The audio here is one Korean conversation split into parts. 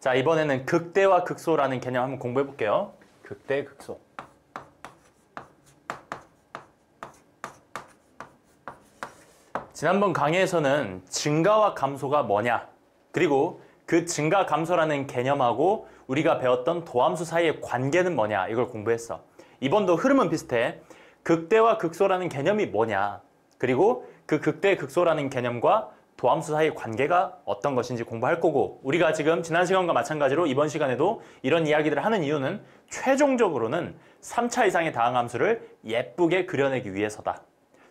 자, 이번에는 극대와 극소라는 개념 한번 공부해 볼게요. 극대, 극소. 지난번 강의에서는 증가와 감소가 뭐냐, 그리고 그 증가, 감소라는 개념하고 우리가 배웠던 도함수 사이의 관계는 뭐냐, 이걸 공부했어. 이번도 흐름은 비슷해. 극대와 극소라는 개념이 뭐냐, 그리고 그 극대, 극소라는 개념과 도함수 사이의 관계가 어떤 것인지 공부할 거고, 우리가 지금 지난 시간과 마찬가지로 이번 시간에도 이런 이야기들을 하는 이유는 최종적으로는 3차 이상의 다항함수를 예쁘게 그려내기 위해서다.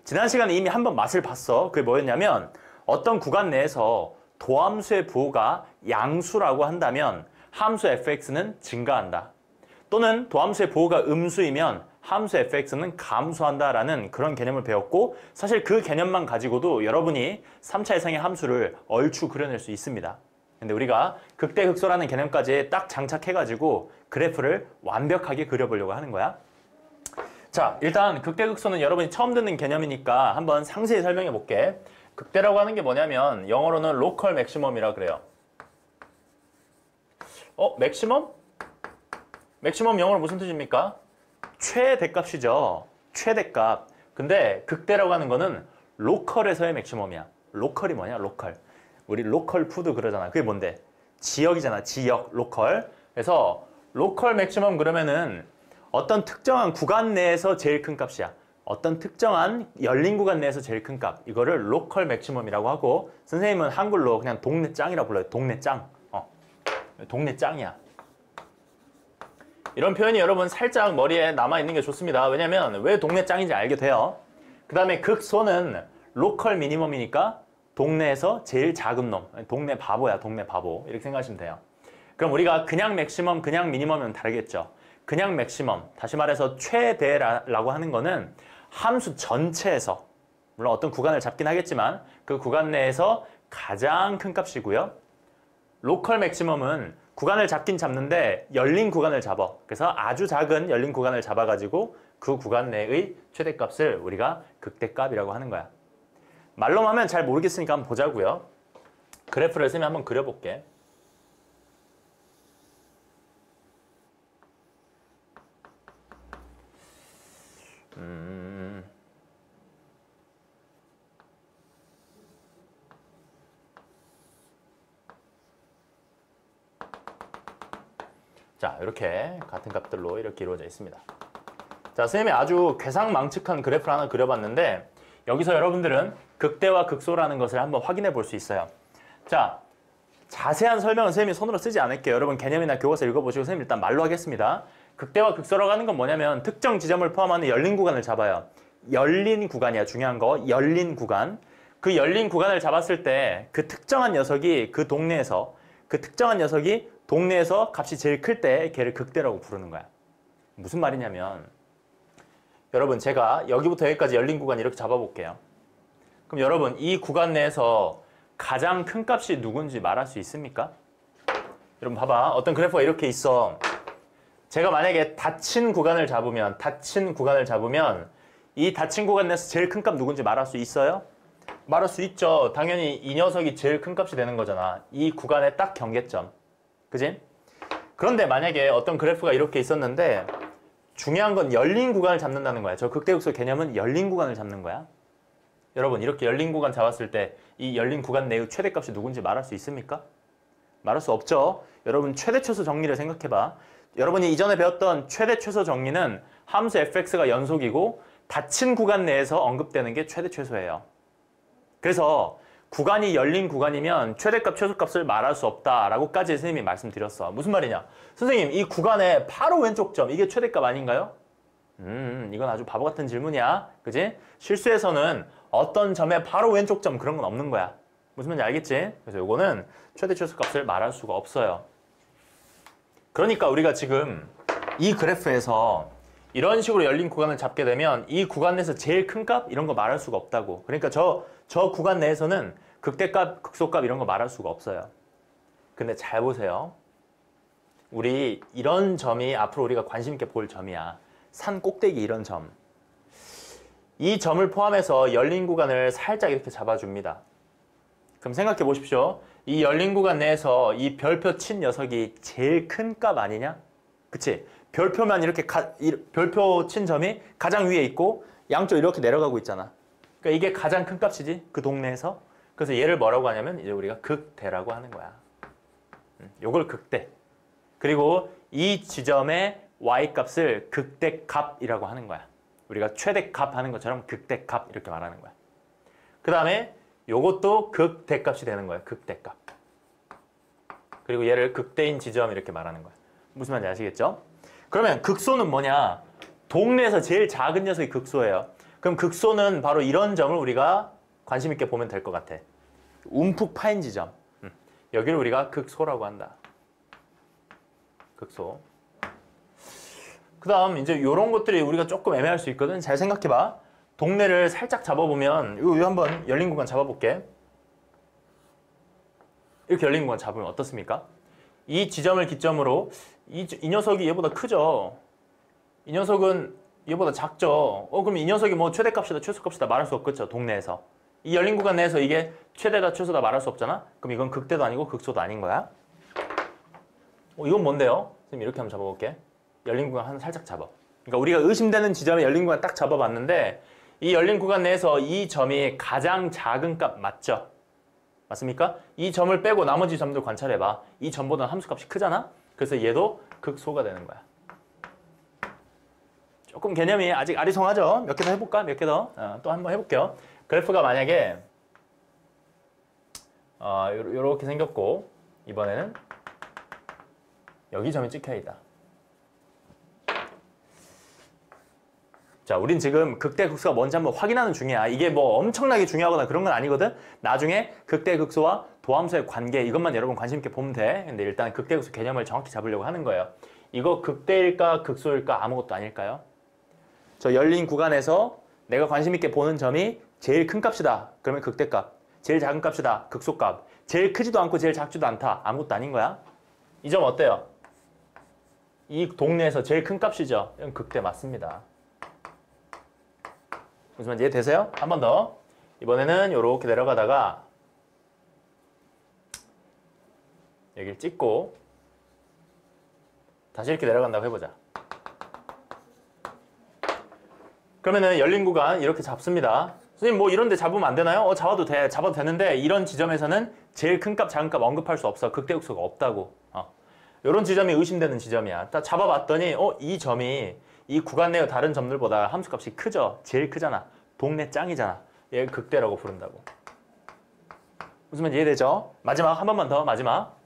지난 시간에 이미 한번 맛을 봤어. 그게 뭐였냐면, 어떤 구간 내에서 도함수의 부호가 양수라고 한다면 함수 fx는 증가한다. 또는 도함수의 부호가 음수이면 함수 fx는 감소한다라는 그런 개념을 배웠고, 사실 그 개념만 가지고도 여러분이 3차 이상의 함수를 얼추 그려낼 수 있습니다. 근데 우리가 극대, 극소라는 개념까지 딱 장착해가지고 그래프를 완벽하게 그려보려고 하는 거야. 자, 일단 극대, 극소는 여러분이 처음 듣는 개념이니까 한번 상세히 설명해 볼게. 극대라고 하는 게 뭐냐면 영어로는 로컬 맥시멈이라 그래요. 맥시멈? 맥시멈 영어로 무슨 뜻입니까? 최대값이죠. 최대값. 근데 극대라고 하는 거는 로컬에서의 맥시멈이야. 로컬이 뭐냐? 로컬. 우리 로컬 푸드 그러잖아. 그게 뭔데? 지역이잖아. 지역, 로컬. 그래서 로컬 맥시멈 그러면은 어떤 특정한 구간 내에서 제일 큰 값이야. 어떤 특정한 열린 구간 내에서 제일 큰 값. 이거를 로컬 맥시멈이라고 하고, 선생님은 한글로 그냥 동네 짱이라고 불러요. 동네 짱. 동네 짱이야. 이런 표현이 여러분 살짝 머리에 남아있는 게 좋습니다. 왜냐면 왜 동네 짱인지 알게 돼요. 그 다음에 극소는 로컬 미니멈이니까 동네에서 제일 작은 놈. 동네 바보야, 동네 바보. 이렇게 생각하시면 돼요. 그럼 우리가 그냥 맥시멈, 그냥 미니멈은 다르겠죠. 그냥 맥시멈, 다시 말해서 최대라고 하는 거는 함수 전체에서, 물론 어떤 구간을 잡긴 하겠지만 그 구간 내에서 가장 큰 값이고요. 로컬 맥시멈은 구간을 잡긴 잡는데 열린 구간을 잡아. 그래서 아주 작은 열린 구간을 잡아가지고 그 구간 내의 최대값을 우리가 극대값이라고 하는 거야. 말로만 하면 잘 모르겠으니까 한번 보자고요. 그래프를 쓰면 한번 그려볼게. 자, 이렇게 같은 값들로 이렇게 이루어져 있습니다. 자, 선생님이 아주 괴상망측한 그래프를 하나 그려봤는데, 여기서 여러분들은 극대와 극소라는 것을 한번 확인해 볼 수 있어요. 자, 자세한 설명은 선생님이 손으로 쓰지 않을게요. 여러분 개념이나 교과서 읽어보시고 선생님 일단 말로 하겠습니다. 극대와 극소라고 하는 건 뭐냐면 특정 지점을 포함하는 열린 구간을 잡아요. 열린 구간이야. 중요한 거. 열린 구간. 그 열린 구간을 잡았을 때 그 특정한 녀석이 그 동네에서, 그 특정한 녀석이 동네에서 값이 제일 클 때 걔를 극대라고 부르는 거야. 무슨 말이냐면, 여러분 제가 여기부터 여기까지 열린 구간 이렇게 잡아볼게요. 그럼 여러분 이 구간 내에서 가장 큰 값이 누군지 말할 수 있습니까? 여러분 봐봐. 어떤 그래프가 이렇게 있어. 제가 만약에 닫힌 구간을 잡으면 이 닫힌 구간 내에서 제일 큰 값 누군지 말할 수 있어요? 말할 수 있죠. 당연히 이 녀석이 제일 큰 값이 되는 거잖아. 이 구간의 딱 경계점. 그지? 그런데 만약에 어떤 그래프가 이렇게 있었는데 중요한 건 열린 구간을 잡는다는 거야. 저 극대극소 개념은 열린 구간을 잡는 거야. 여러분 이렇게 열린 구간 잡았을 때 이 열린 구간 내의 최대값이 누군지 말할 수 있습니까? 말할 수 없죠. 여러분 최대 최소 정리를 생각해봐. 여러분이 이전에 배웠던 최대 최소 정리는 함수 fx가 연속이고 닫힌 구간 내에서 언급되는 게 최대 최소예요. 그래서 구간이 열린 구간이면 최대값, 최소값을 말할 수 없다라고까지 선생님이 말씀드렸어. 무슨 말이냐? 선생님, 이 구간의 바로 왼쪽 점, 이게 최대값 아닌가요? 이건 아주 바보 같은 질문이야. 그지? 실수에서는 어떤 점의 바로 왼쪽 점 그런 건 없는 거야. 무슨 말인지 알겠지? 그래서 이거는 최대, 최소값을 말할 수가 없어요. 그러니까 우리가 지금 이 그래프에서 이런 식으로 열린 구간을 잡게 되면 이 구간 내에서 제일 큰 값? 이런 거 말할 수가 없다고. 그러니까 저 구간 내에서는 극대값, 극소값 이런 거 말할 수가 없어요. 근데 잘 보세요. 우리 이런 점이 앞으로 우리가 관심 있게 볼 점이야. 산 꼭대기 이런 점. 이 점을 포함해서 열린 구간을 살짝 이렇게 잡아줍니다. 그럼 생각해 보십시오. 이 열린 구간 내에서 이 별표 친 녀석이 제일 큰 값 아니냐? 그치? 별표만 이렇게 별표 친 점이 가장 위에 있고 양쪽 이렇게 내려가고 있잖아. 그러니까 이게 가장 큰 값이지, 그 동네에서. 그래서 얘를 뭐라고 하냐면 이제 우리가 극대라고 하는 거야. 요걸 극대. 그리고 이 지점의 y-값을 극대값이라고 하는 거야. 우리가 최대값 하는 것처럼 극대값 이렇게 말하는 거야. 그 다음에 요것도 극대값이 되는 거야. 극대값. 그리고 얘를 극대인 지점 이렇게 말하는 거야. 무슨 말인지 아시겠죠? 그러면 극소는 뭐냐? 동네에서 제일 작은 녀석이 극소예요. 그럼 극소는 바로 이런 점을 우리가 관심 있게 보면 될 것 같아. 움푹 파인 지점. 여기를 우리가 극소라고 한다. 극소. 그 다음 이제 이런 것들이 우리가 조금 애매할 수 있거든. 잘 생각해봐. 동네를 살짝 잡아보면 이거 한번 열린 구간 잡아볼게. 이렇게 열린 구간 잡으면 어떻습니까? 이 지점을 기점으로 이 녀석이 얘보다 크죠. 이 녀석은 얘보다 작죠. 그럼 이 녀석이 뭐 최대값이다 최소값이다 말할 수 없겠죠. 동네에서. 이 열린 구간 내에서 이게 최대다 최소다 말할 수 없잖아. 그럼 이건 극대도 아니고 극소도 아닌 거야. 이건 뭔데요? 선생님 이렇게 한번 잡아볼게. 열린 구간 하나 살짝 잡아. 그러니까 우리가 의심되는 지점에 열린 구간 딱 잡아봤는데 이 열린 구간 내에서 이 점이 가장 작은 값 맞죠? 맞습니까? 이 점을 빼고 나머지 점들 관찰해봐. 이 점보다는 함수값이 크잖아? 그래서 얘도 극소가 되는 거야. 조금 개념이 아직 아리송하죠? 몇 개 더 해볼까? 몇 개 더? 또 한번 해볼게요. 그래프가 만약에 요렇게 생겼고 이번에는 여기 점이 찍혀있다. 자, 우린 지금 극대 극소가 뭔지 한번 확인하는 중이야. 이게 뭐 엄청나게 중요하거나 그런 건 아니거든. 나중에 극대 극소와 도함수의 관계 이것만 여러분 관심 있게 보면 돼. 근데 일단 극대 극소 개념을 정확히 잡으려고 하는 거예요. 이거 극대일까 극소일까 아무것도 아닐까요? 저 열린 구간에서 내가 관심 있게 보는 점이 제일 큰 값이다. 그러면 극대값. 제일 작은 값이다. 극소값. 제일 크지도 않고 제일 작지도 않다. 아무것도 아닌 거야. 이 점 어때요? 이 동네에서 제일 큰 값이죠. 이건 극대 맞습니다. 무슨 말인지 이해되세요? 한 번 더. 이번에는 이렇게 내려가다가 여기를 찍고 다시 이렇게 내려간다고 해보자. 그러면은 열린 구간 이렇게 잡습니다. 선생님 뭐 이런 데 잡으면 안 되나요? 잡아도 돼. 잡아도 되는데 이런 지점에서는 제일 큰 값, 작은 값 언급할 수 없어. 극대극소가 없다고. 이런 지점이 의심되는 지점이야. 딱 잡아봤더니 이 점이 이 구간 내의 다른 점들보다 함수값이 크죠? 제일 크잖아. 동네 짱이잖아. 얘 극대라고 부른다고. 무슨 말인지 이해되죠? 마지막 한 번만 더. 마지막.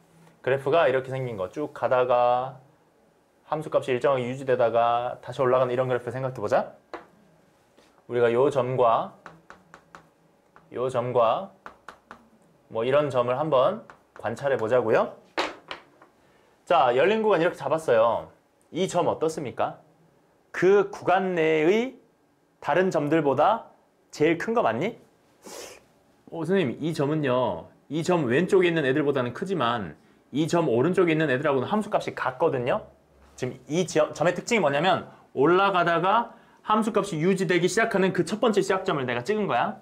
그래프가 이렇게 생긴 거 쭉 가다가 함수값이 일정하게 유지되다가 다시 올라가는 이런 그래프 생각해보자. 우리가 요 점과 뭐 이런 점을 한번 관찰해 보자고요. 자, 열린 구간 이렇게 잡았어요. 이 점 어떻습니까? 그 구간 내의 다른 점들보다 제일 큰 거 맞니? 선생님 이 점은요. 이 점 왼쪽에 있는 애들보다는 크지만 이 점 오른쪽에 있는 애들하고는 함수값이 같거든요. 지금 이 점의 특징이 뭐냐면 올라가다가 함수값이 유지되기 시작하는 그 첫 번째 시작점을 내가 찍은 거야.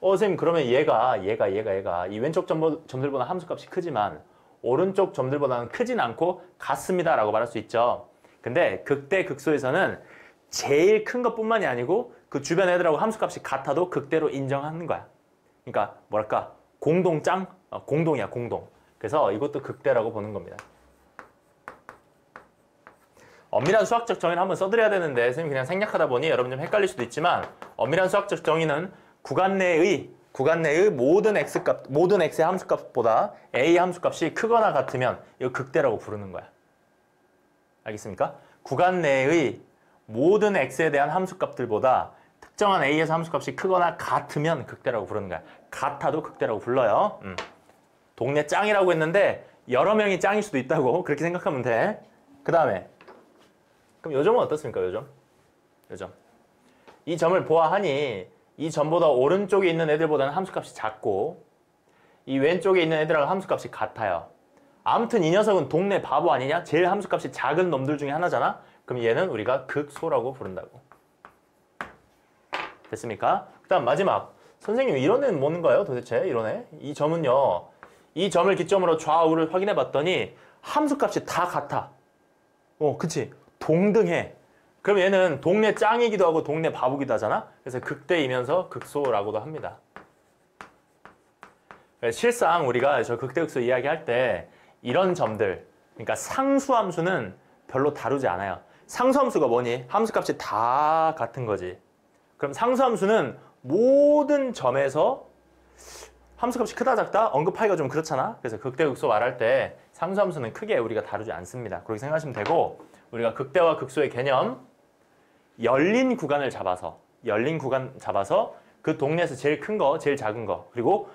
선생님 그러면 얘가 이 왼쪽 점들보다 함수값이 크지만 오른쪽 점들보다는 크진 않고 같습니다 라고 말할 수 있죠. 근데 극대 극소에서는 제일 큰 것뿐만이 아니고 그 주변 애들하고 함수값이 같아도 극대로 인정하는 거야. 그러니까 뭐랄까 공동짱? 공동이야 공동. 그래서 이것도 극대라고 보는 겁니다. 엄밀한 수학적 정의를 한번 써드려야 되는데 선생님 그냥 생략하다 보니 여러분 좀 헷갈릴 수도 있지만 엄밀한 수학적 정의는 구간 내의 모든 x의 함수값보다 a 함수값이 크거나 같으면 이거 극대라고 부르는 거야. 알겠습니까? 구간 내의 모든 x에 대한 함수값들보다 특정한 a에서 함수값이 크거나 같으면 극대라고 부르는 거야. 같아도 극대라고 불러요. 동네 짱이라고 했는데 여러 명이 짱일 수도 있다고 그렇게 생각하면 돼. 그 다음에 그럼 요 점은 어떻습니까? 요 점. 이 점을 보아하니 이 점보다 오른쪽에 있는 애들보다는 함수값이 작고 이 왼쪽에 있는 애들하고 함수값이 같아요. 아무튼 이 녀석은 동네 바보 아니냐? 제일 함수값이 작은 놈들 중에 하나잖아? 그럼 얘는 우리가 극소라고 부른다고. 됐습니까? 그 다음 마지막. 선생님 이런 애는 뭔가요? 도대체 이런 애? 이 점은요. 이 점을 기점으로 좌우를 확인해 봤더니 함수값이 다 같아. 그치? 동등해. 그럼 얘는 동네 짱이기도 하고 동네 바보기도 하잖아? 그래서 극대이면서 극소라고도 합니다. 실상 우리가 저 극대극소 이야기할 때 이런 점들, 그러니까 상수함수는 별로 다루지 않아요. 상수함수가 뭐니? 함수값이 다 같은 거지. 그럼 상수함수는 모든 점에서 함수값이 크다 작다 언급하기가 좀 그렇잖아. 그래서 극대극소 말할 때 상수함수는 크게 우리가 다루지 않습니다. 그렇게 생각하시면 되고, 우리가 극대와 극소의 개념, 열린 구간 잡아서 그 동네에서 제일 큰 거, 제일 작은 거, 그리고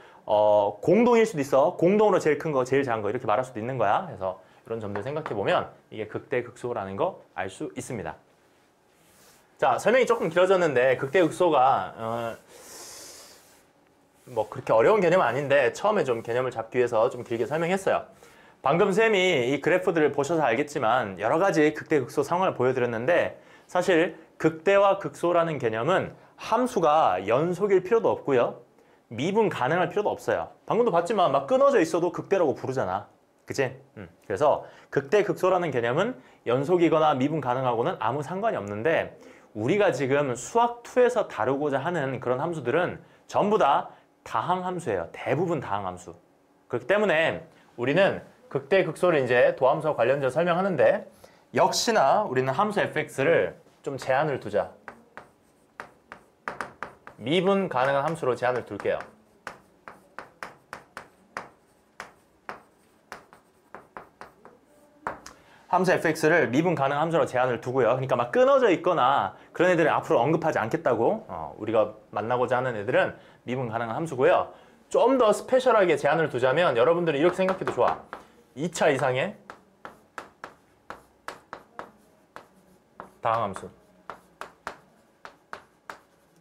공동일 수도 있어. 공동으로 제일 큰 거, 제일 작은 거 이렇게 말할 수도 있는 거야. 그래서 이런 점들 생각해 보면 이게 극대극소라는 거 알 수 있습니다. 자, 설명이 조금 길어졌는데 극대극소가 뭐 그렇게 어려운 개념은 아닌데 처음에 좀 개념을 잡기 위해서 좀 길게 설명했어요. 방금 쌤이 이 그래프들을 보셔서 알겠지만 여러 가지 극대극소 상황을 보여드렸는데, 사실 극대와 극소라는 개념은 함수가 연속일 필요도 없고요, 미분 가능할 필요도 없어요. 방금도 봤지만 막 끊어져 있어도 극대라고 부르잖아. 그치? 그래서 극대극소라는 개념은 연속이거나 미분 가능하고는 아무 상관이 없는데, 우리가 지금 수학2에서 다루고자 하는 그런 함수들은 전부 다 다항함수예요. 대부분 다항함수. 그렇기 때문에 우리는 극대극소를 이제 도함수와 관련해서 설명하는데, 역시나 우리는 함수 fx를 좀 제한을 두자. 미분 가능한 함수로 제한을 둘게요. 함수 fx를 미분 가능한 함수로 제한을 두고요. 그러니까 막 끊어져 있거나 그런 애들은 앞으로 언급하지 않겠다고, 우리가 만나고자 하는 애들은 미분 가능한 함수고요. 좀 더 스페셜하게 제한을 두자면 여러분들은 이렇게 생각해도 좋아. 2차 이상의 다항함수.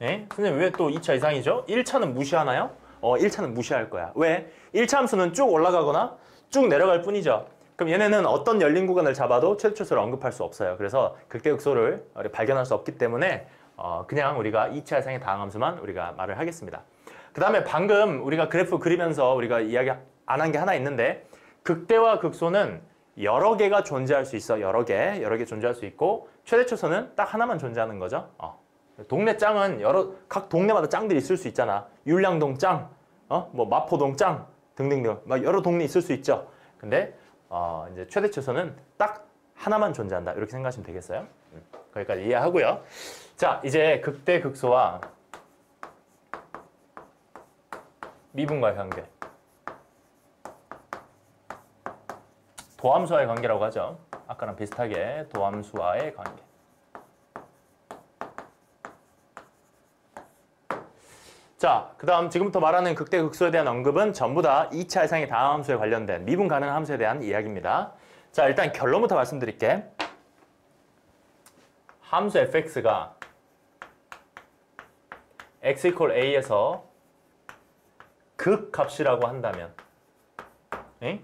예? 선생님 왜 또 2차 이상이죠? 1차는 무시하나요? 1차는 무시할 거야. 왜? 1차 함수는 쭉 올라가거나 쭉 내려갈 뿐이죠. 그럼 얘네는 어떤 열린 구간을 잡아도 최대초수를 언급할 수 없어요. 그래서 극대극소를 발견할 수 없기 때문에 그냥 우리가 2차 이상의 다항함수만 우리가 말을 하겠습니다. 그 다음에 방금 우리가 그래프 그리면서 우리가 이야기 안 한 게 하나 있는데, 극대와 극소는 여러 개가 존재할 수 있어. 여러 개 존재할 수 있고, 최대초수는 딱 하나만 존재하는 거죠. 동네 짱은 각 동네마다 짱들이 있을 수 있잖아. 율량동 짱, 뭐 마포동 짱 등등등 막 여러 동네 있을 수 있죠. 근데 이제 최대초수는 딱 하나만 존재한다. 이렇게 생각하시면 되겠어요. 거기까지 이해하고요. 자, 이제 극대극소와 미분과의 관계, 도함수와의 관계라고 하죠. 아까랑 비슷하게 도함수와의 관계. 자, 그 다음 지금부터 말하는 극대극소에 대한 언급은 전부 다 2차 이상의 다항함수에 관련된 미분 가능한 함수에 대한 이야기입니다. 자, 일단 결론부터 말씀드릴게. 함수 fx가 x = a에서 극값이라고 한다면,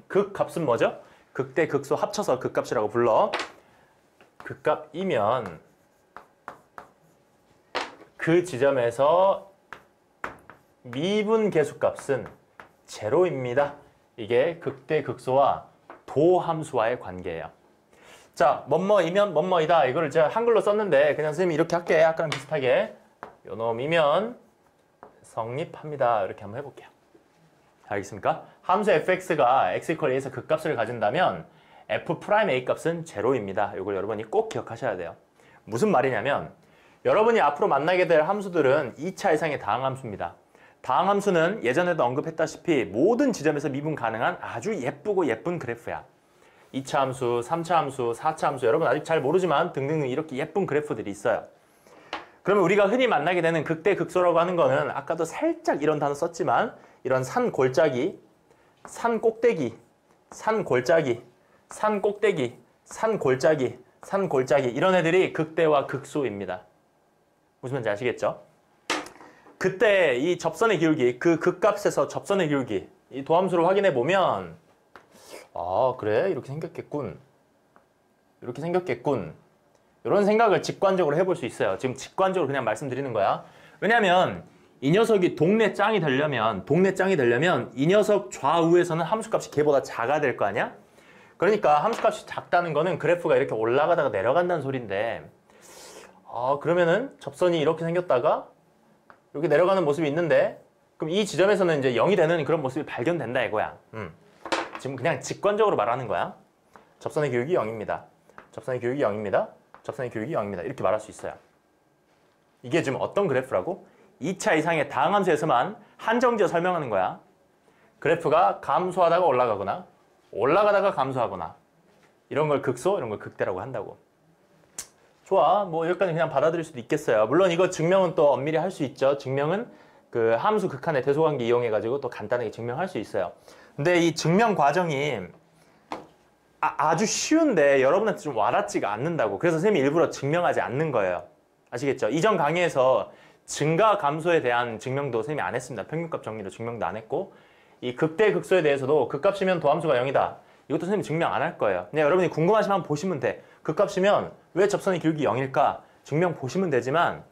극값은 뭐죠? 극대 극소 합쳐서 극값이라고 불러. 극값이면 그 지점에서 미분 계수값은 제로입니다. 이게 극대 극소와 도함수와의 관계예요. 자, 뭐뭐이면 뭐뭐이다. 이거를 제가 한글로 썼는데 그냥 선생님이 이렇게 할게. 아까랑 비슷하게. 요 놈이면 성립합니다. 이렇게 한번 해볼게요. 알겠습니까? 함수 fx가 x = a에서 극값을 가진다면 f'A 값은 제로입니다. 이걸 여러분이 꼭 기억하셔야 돼요. 무슨 말이냐면, 여러분이 앞으로 만나게 될 함수들은 2차 이상의 다항함수입니다. 다항함수는 예전에도 언급했다시피 모든 지점에서 미분 가능한 아주 예쁘고 예쁜 그래프야. 2차 함수, 3차 함수, 4차 함수, 여러분 아직 잘 모르지만 등등 이렇게 예쁜 그래프들이 있어요. 그러면 우리가 흔히 만나게 되는 극대극소라고 하는 거는 아까도 살짝 이런 단어 썼지만, 이런 산 골짜기, 산 꼭대기, 산 골짜기, 산 꼭대기, 산 골짜기, 산 골짜기, 이런 애들이 극대와 극소입니다. 무슨 말인지 아시겠죠? 그때 이 접선의 기울기, 그 극값에서 접선의 기울기, 이 도함수를 확인해 보면, 아, 그래? 이렇게 생겼겠군. 이렇게 생겼겠군. 이런 생각을 직관적으로 해볼 수 있어요. 지금 직관적으로 그냥 말씀드리는 거야. 왜냐면 이 녀석이 동네 짱이 되려면 이 녀석 좌우에서는 함수값이 걔보다 작아야 될 거 아니야? 그러니까 함수값이 작다는 거는 그래프가 이렇게 올라가다가 내려간다는 소린데 그러면은 접선이 이렇게 생겼다가 이렇게 내려가는 모습이 있는데 그럼 이 지점에서는 이제 0이 되는 그런 모습이 발견된다 이거야. 지금 그냥 직관적으로 말하는 거야. 접선의 교육이 0입니다. 접선의 교육이 0입니다. 접선의 교육이 0입니다. 이렇게 말할 수 있어요. 이게 지금 어떤 그래프라고? 2차 이상의 다항함수에서만 한정지어 설명하는 거야. 그래프가 감소하다가 올라가거나 올라가다가 감소하거나 이런 걸 극소, 이런 걸 극대라고 한다고. 좋아. 뭐 여기까지 그냥 받아들일 수도 있겠어요. 물론 이거 증명은 또 엄밀히 할 수 있죠. 증명은 그 함수 극한의 대소관계 이용해가지고 또 간단하게 증명할 수 있어요. 근데 이 증명 과정이 아주 쉬운데 여러분한테 좀 와닿지가 않는다고. 그래서 선생님이 일부러 증명하지 않는 거예요. 아시겠죠? 이전 강의에서 증가 감소에 대한 증명도 선생님이 안 했습니다. 평균값 정리로 증명도 안 했고 이 극대 극소에 대해서도 극값이면 도함수가 0이다. 이것도 선생님이 증명 안 할 거예요. 그냥 여러분이 궁금하시면 한번 보시면 돼. 극값이면 왜 접선의 기울기 0일까? 증명 보시면 되지만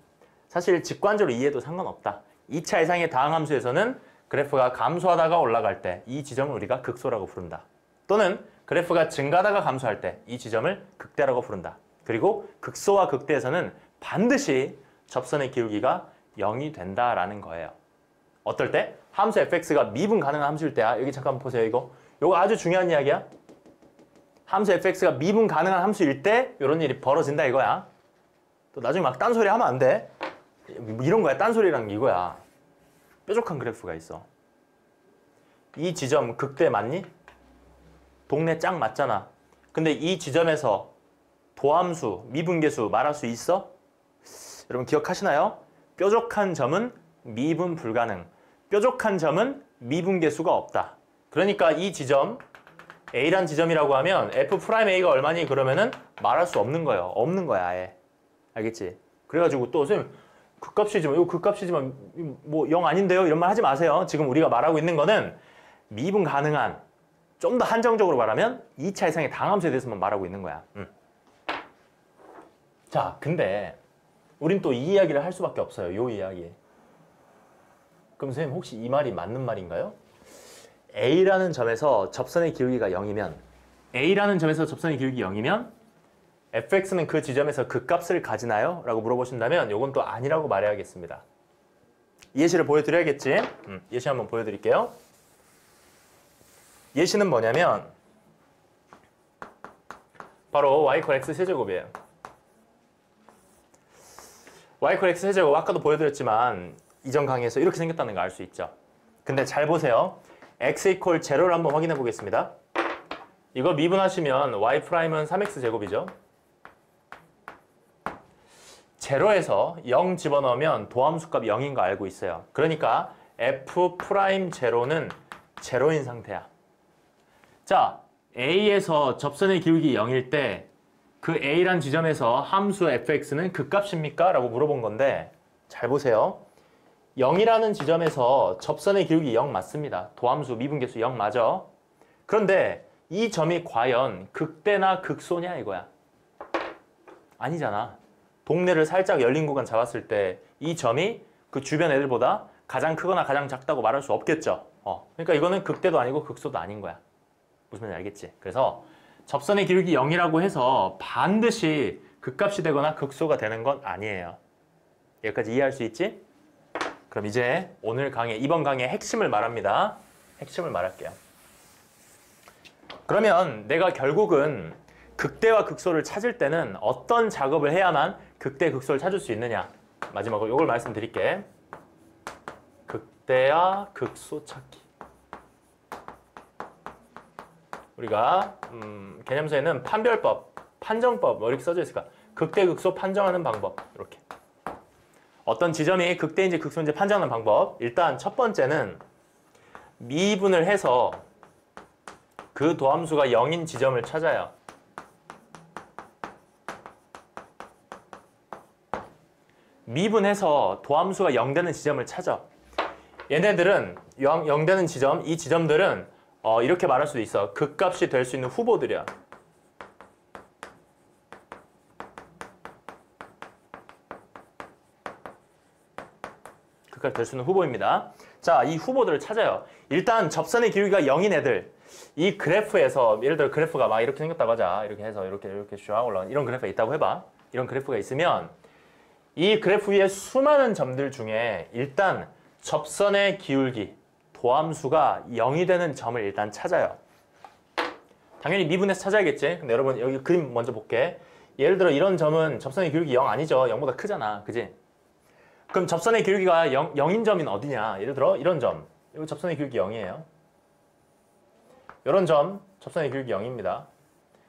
사실 직관적으로 이해해도 상관없다. 2차 이상의 다항함수에서는 그래프가 감소하다가 올라갈 때 이 지점을 우리가 극소라고 부른다. 또는 그래프가 증가하다가 감소할 때 이 지점을 극대라고 부른다. 그리고 극소와 극대에서는 반드시 접선의 기울기가 0이 된다라는 거예요. 어떨 때? 함수 fx가 미분 가능한 함수일 때야. 여기 잠깐만 보세요. 이거 아주 중요한 이야기야. 함수 fx가 미분 가능한 함수일 때 이런 일이 벌어진다 이거야. 또 나중에 막 딴소리 하면 안 돼. 이런 거야. 딴소리라는 게 이거야. 뾰족한 그래프가 있어. 이 지점 극대 맞니? 동네 짱 맞잖아. 근데 이 지점에서 도함수, 미분계수 말할 수 있어? 여러분 기억하시나요? 뾰족한 점은 미분 불가능. 뾰족한 점은 미분계수가 없다. 그러니까 이 지점 A란 지점이라고 하면 F'A가 얼마니? 그러면은 말할 수 없는 거예요. 없는 거야 아예. 알겠지? 그래가지고 또 선생님 극값이지만 이거 극값이지만 뭐 0 아닌데요? 이런 말 하지 마세요. 지금 우리가 말하고 있는 거는 미분 가능한 좀 더 한정적으로 말하면 2차 이상의 다항함수에 대해서만 말하고 있는 거야. 자, 근데 우린 또 이 이야기를 할 수밖에 없어요. 요 이야기. 그럼 선생님 혹시 이 말이 맞는 말인가요? A라는 점에서 접선의 기울기가 0이면 fx는 그 지점에서 그 값을 가지나요? 라고 물어보신다면 요건 또 아니라고 말해야겠습니다. 예시를 보여드려야겠지? 예시 한번 보여드릴게요. 예시는 뭐냐면 바로 y = x 세제곱이에요. y = x 세제곱 아까도 보여드렸지만 이전 강의에서 이렇게 생겼다는 거 알 수 있죠. 근데 잘 보세요. x = 0를 한번 확인해 보겠습니다. 이거 미분하시면 y'은 3x 제곱이죠. 제로에서 0 집어넣으면 도함수값 0인 거 알고 있어요. 그러니까 F'제로는 제로인 상태야. 자, A에서 접선의 기울기 0일 때 그 A란 지점에서 함수 fx는 극값입니까? 라고 물어본 건데 잘 보세요. 0이라는 지점에서 접선의 기울기 0 맞습니다. 도함수 미분계수 0 맞아. 그런데 이 점이 과연 극대나 극소냐 이거야. 아니잖아. 동네를 살짝 열린 구간 잡았을 때 이 점이 그 주변 애들보다 가장 크거나 가장 작다고 말할 수 없겠죠. 그러니까 이거는 극대도 아니고 극소도 아닌 거야. 무슨 말인지 알겠지? 그래서 접선의 기울기 0이라고 해서 반드시 극값이 되거나 극소가 되는 건 아니에요. 여기까지 이해할 수 있지? 그럼 이제 오늘 강의, 이번 강의의 핵심을 말합니다. 핵심을 말할게요. 그러면 내가 결국은 극대와 극소를 찾을 때는 어떤 작업을 해야만 극대, 극소를 찾을 수 있느냐? 마지막으로 이걸 말씀드릴게. 극대와 극소 찾기. 우리가 개념서에는 판별법, 판정법 뭐 이렇게 써져 있을까? 극대, 극소 판정하는 방법. 이렇게. 어떤 지점이 극대인지 극소인지 판정하는 방법. 일단 첫 번째는 미분을 해서 그 도함수가 0인 지점을 찾아요. 미분해서 도함수가 0 되는 지점을 찾아. 얘네들은 0 되는 지점, 이 지점들은 이렇게 말할 수도 있어. 극값이 될 수 있는 후보들이야. 극값이 극값이 될 수 있는 후보입니다. 자, 이 후보들을 찾아요. 일단 접선의 기울기가 0인 애들. 이 그래프에서 예를 들어 그래프가 막 이렇게 생겼다고 하자. 이렇게 해서 이렇게 쫙 올라가는 이런 그래프가 있다고 해봐. 이런 그래프가 있으면 이 그래프 위에 수많은 점들 중에 일단 접선의 기울기, 도함수가 0이 되는 점을 일단 찾아요. 당연히 미분해서 찾아야겠지. 근데 여러분 여기 그림 먼저 볼게. 예를 들어 이런 점은 접선의 기울기 0 아니죠. 0보다 크잖아. 그지? 그럼 접선의 기울기가 0인 점은 어디냐? 예를 들어 이런 점. 이거 접선의 기울기 0이에요. 이런 점 접선의 기울기 0입니다.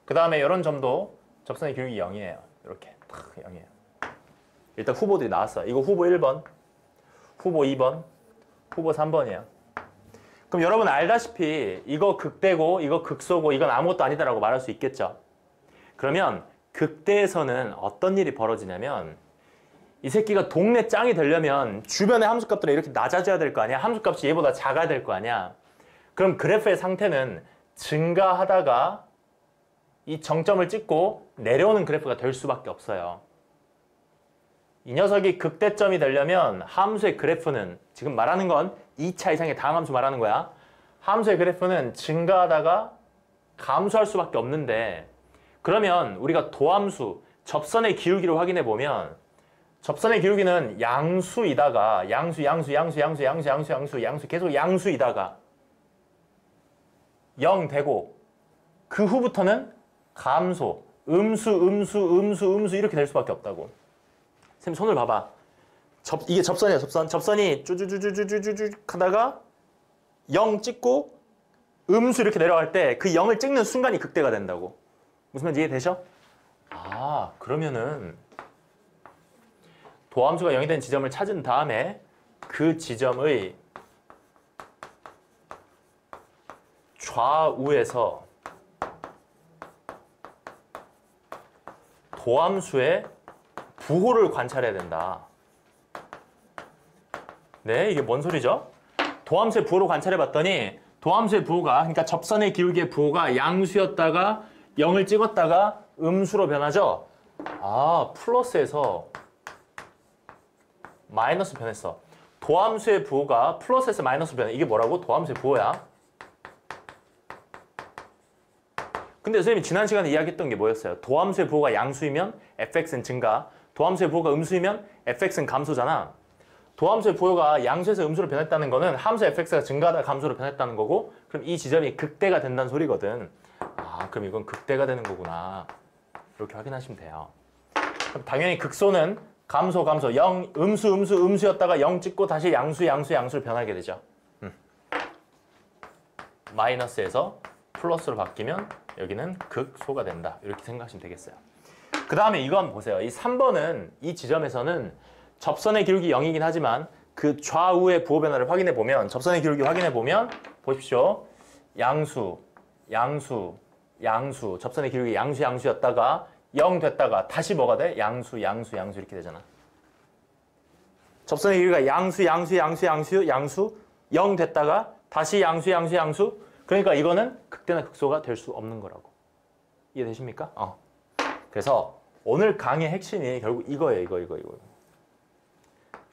그 다음에 이런 점도 접선의 기울기 0이에요. 이렇게 탁 0이에요. 일단 후보들이 나왔어. 이거 후보 1번, 후보 2번, 후보 3번이에요. 그럼 여러분 알다시피 이거 극대고 이거 극소고 이건 아무것도 아니다라고 말할 수 있겠죠. 그러면 극대에서는 어떤 일이 벌어지냐면 이 새끼가 동네 짱이 되려면 주변의 함수값들이 이렇게 낮아져야 될 거 아니야. 함수값이 얘보다 작아야 될 거 아니야. 그럼 그래프의 상태는 증가하다가 이 정점을 찍고 내려오는 그래프가 될 수밖에 없어요. 이 녀석이 극대점이 되려면 함수의 그래프는 지금 말하는 건 2차 이상의 다음 함수 말하는 거야. 함수의 그래프는 증가하다가 감소할 수밖에 없는데 그러면 우리가 도함수, 접선의 기울기를 확인해 보면 접선의 기울기는 양수이다가 양수 계속 양수이다가 0 되고 그 후부터는 감소, 음수 이렇게 될 수밖에 없다고. 쌤 손을 봐봐. 이게 접선이야, 접선. 접선이 쭈쭈쭈쭈쭈쭈 하다가 0 찍고 음수 이렇게 내려갈 때 그 0을 찍는 순간이 극대가 된다고. 무슨 말인지 이해되셔? 아, 그러면은 도함수가 0이 된 지점을 찾은 다음에 그 지점의 좌우에서 도함수의 부호를 관찰해야 된다. 네, 이게 뭔 소리죠? 도함수의 부호를 관찰해 봤더니 도함수의 부호가, 그러니까 접선의 기울기의 부호가 양수였다가 0을 찍었다가 음수로 변하죠? 아, 플러스에서 마이너스 변했어. 도함수의 부호가 플러스에서 마이너스 변해. 이게 뭐라고? 도함수의 부호야. 근데 선생님이 지난 시간에 이야기했던 게 뭐였어요? 도함수의 부호가 양수이면 fx는 증가, 도함수의 부호가 음수이면 fx는 감소잖아. 도함수의 부호가 양수에서 음수로 변했다는 거는 함수 fx가 증가하다 감소로 변했다는 거고, 그럼 이 지점이 극대가 된다는 소리거든. 아, 그럼 이건 극대가 되는 거구나. 이렇게 확인하시면 돼요. 그럼 당연히 극소는 감소, 0, 음수였다가 0 찍고 다시 양수로 변하게 되죠. 마이너스에서 플러스로 바뀌면 여기는 극소가 된다. 이렇게 생각하시면 되겠어요. 그 다음에 이거 한번 보세요. 이 3번은 이 지점에서는 접선의 기울기 0이긴 하지만 그 좌우의 부호 변화를 확인해 보면, 접선의 기울기 확인해 보면 보십시오. 양수, 접선의 기울기 양수였다가 0 됐다가 다시 뭐가 돼? 양수 이렇게 되잖아. 접선의 기울기가 양수 0 됐다가 다시 양수. 그러니까 이거는 극대나 극소가 될 수 없는 거라고. 이해되십니까? 그래서 오늘 강의의 핵심이 결국 이거예요. 이거.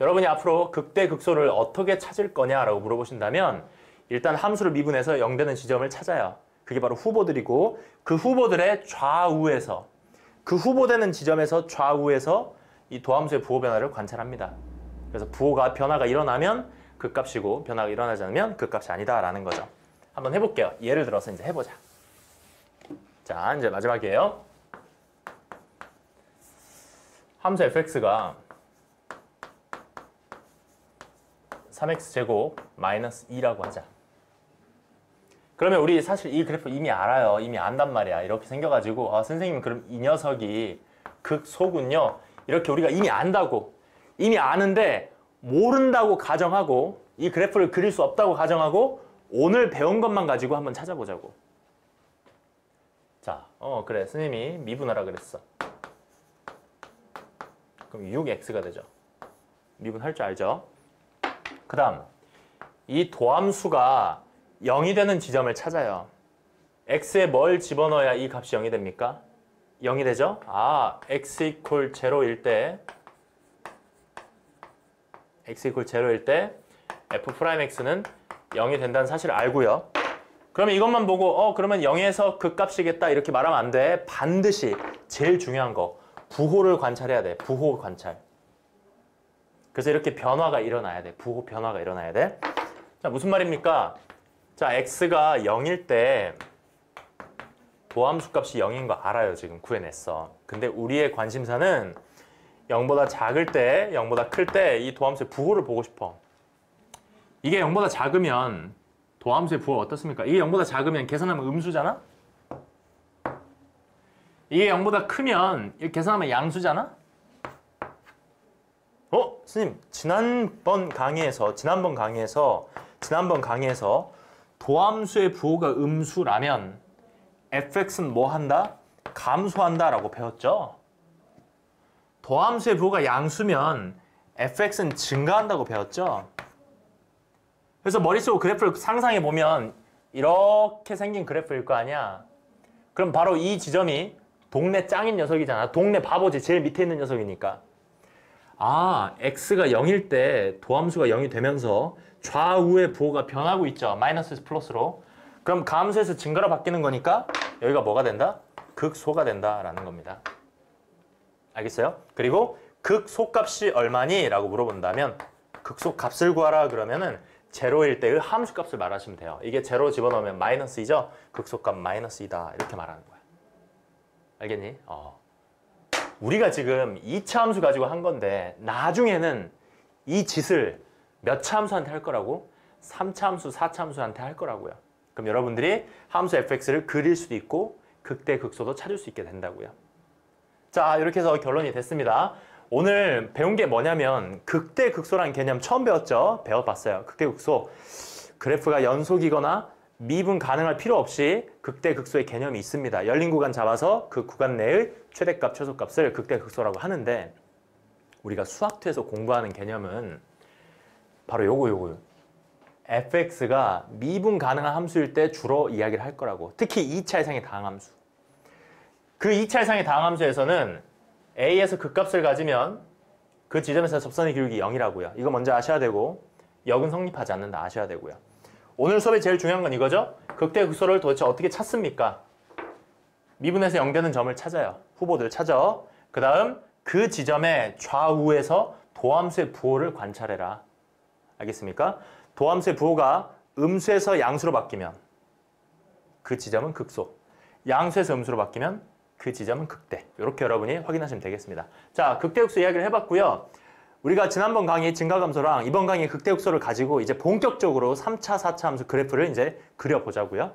여러분이 앞으로 극대, 극소를 어떻게 찾을 거냐라고 물어보신다면 일단 함수를 미분해서 0 되는 지점을 찾아요. 그게 바로 후보들이고, 그 후보들의 좌우에서, 그 후보되는 지점에서 좌우에서 이 도함수의 부호 변화를 관찰합니다. 그래서 부호가 변화가 일어나면 극값이고 변화가 일어나지 않으면 극값이 아니다라는 거죠. 한번 해볼게요. 예를 들어서 이제 해보자. 자, 이제 마지막이에요. 함수 fx가 3x제곱 마이너스 2라고 하자. 그러면 우리 사실 이 그래프 이미 알아요. 이미 안단 말이야. 이렇게 생겨가지고 선생님 그럼 이 녀석이 극소군요. 이렇게 우리가 이미 안다고. 이미 아는데 모른다고 가정하고 이 그래프를 그릴 수 없다고 가정하고 오늘 배운 것만 가지고 한번 찾아보자고. 자, 그래. 선생님이 미분하라 그랬어. 그럼 6x가 되죠. 미분할 줄 알죠? 그 다음 이 도함수가 0이 되는 지점을 찾아요. x에 뭘 집어넣어야 이 값이 0이 됩니까? 0이 되죠? x = 0일 때 x 이퀄 제로일 때 f'x는 0이 된다는 사실을 알고요. 그러면 이것만 보고 그러면 0에서 극값이겠다 이렇게 말하면 안 돼. 반드시 제일 중요한 거 부호를 관찰해야 돼. 부호 관찰. 그래서 이렇게 변화가 일어나야 돼. 부호 변화가 일어나야 돼. 자, 무슨 말입니까? 자, x가 0일 때 도함수 값이 0인 거 알아요. 지금 구해냈어. 근데 우리의 관심사는 0보다 작을 때, 0보다 클 때 이 도함수의 부호를 보고 싶어. 이게 0보다 작으면 도함수의 부호가 어떻습니까? 이게 0보다 작으면 계산하면 음수잖아? 이게 0보다 크면 이렇게 계산하면 양수잖아? 스님, 지난번 강의에서 도함수의 부호가 음수라면 fx는 뭐 한다? 감소한다 라고 배웠죠? 도함수의 부호가 양수면 fx는 증가한다고 배웠죠? 그래서 머릿속으로 그래프를 상상해 보면 이렇게 생긴 그래프일 거 아니야? 그럼 바로 이 지점이 동네 짱인 녀석이잖아. 동네 바보지. 제일 밑에 있는 녀석이니까. 아, x가 0일 때 도함수가 0이 되면서 좌우의 부호가 변하고 있죠. 마이너스에서 플러스로. 그럼 감소에서 증가로 바뀌는 거니까 여기가 뭐가 된다? 극소가 된다라는 겁니다. 알겠어요? 그리고 극소값이 얼마니? 라고 물어본다면 극소값을 구하라 그러면은 제로일 때의 함수값을 말하시면 돼요. 이게 제로 집어넣으면 마이너스이죠? 극소값 마이너스이다 이렇게 말하는 거야. 알겠니? 우리가 지금 2차 함수 가지고 한 건데 나중에는 이 짓을 몇 차 함수한테 할 거라고? 3차 함수, 4차 함수한테 할 거라고요. 그럼 여러분들이 함수 fx를 그릴 수도 있고 극대 극소도 찾을 수 있게 된다고요. 자, 이렇게 해서 결론이 됐습니다. 오늘 배운 게 뭐냐면 극대 극소라는 개념 처음 배웠죠? 배워봤어요. 극대 극소. 그래프가 연속이거나 미분 가능할 필요 없이 극대 극소의 개념이 있습니다. 열린 구간 잡아서 그 구간 내의 최대값, 최소값을 극대 극소라고 하는데 우리가 수학투에서 공부하는 개념은 바로 요거. fx가 미분 가능한 함수일 때 주로 이야기를 할 거라고. 특히 2차 이상의 다항함수. 그 2차 이상의 다항함수에서는 a에서 극값을 가지면 그 지점에서 접선의 기울기 0이라고요. 이거 먼저 아셔야 되고 역은 성립하지 않는다 아셔야 되고요. 오늘 수업에 제일 중요한 건 이거죠. 극대 극소를 도대체 어떻게 찾습니까? 미분에서 0 되는 점을 찾아요. 후보들 찾아. 그 다음 그 지점의 좌우에서 도함수의 부호를 관찰해라. 알겠습니까? 도함수의 부호가 음수에서 양수로 바뀌면 그 지점은 극소, 양수에서 음수로 바뀌면 그 지점은 극대. 이렇게 여러분이 확인하시면 되겠습니다. 자, 극대극소 이야기를 해봤고요. 우리가 지난번 강의 증가감소랑 이번 강의 극대극소를 가지고 이제 본격적으로 3차, 4차 함수 그래프를 이제 그려보자고요.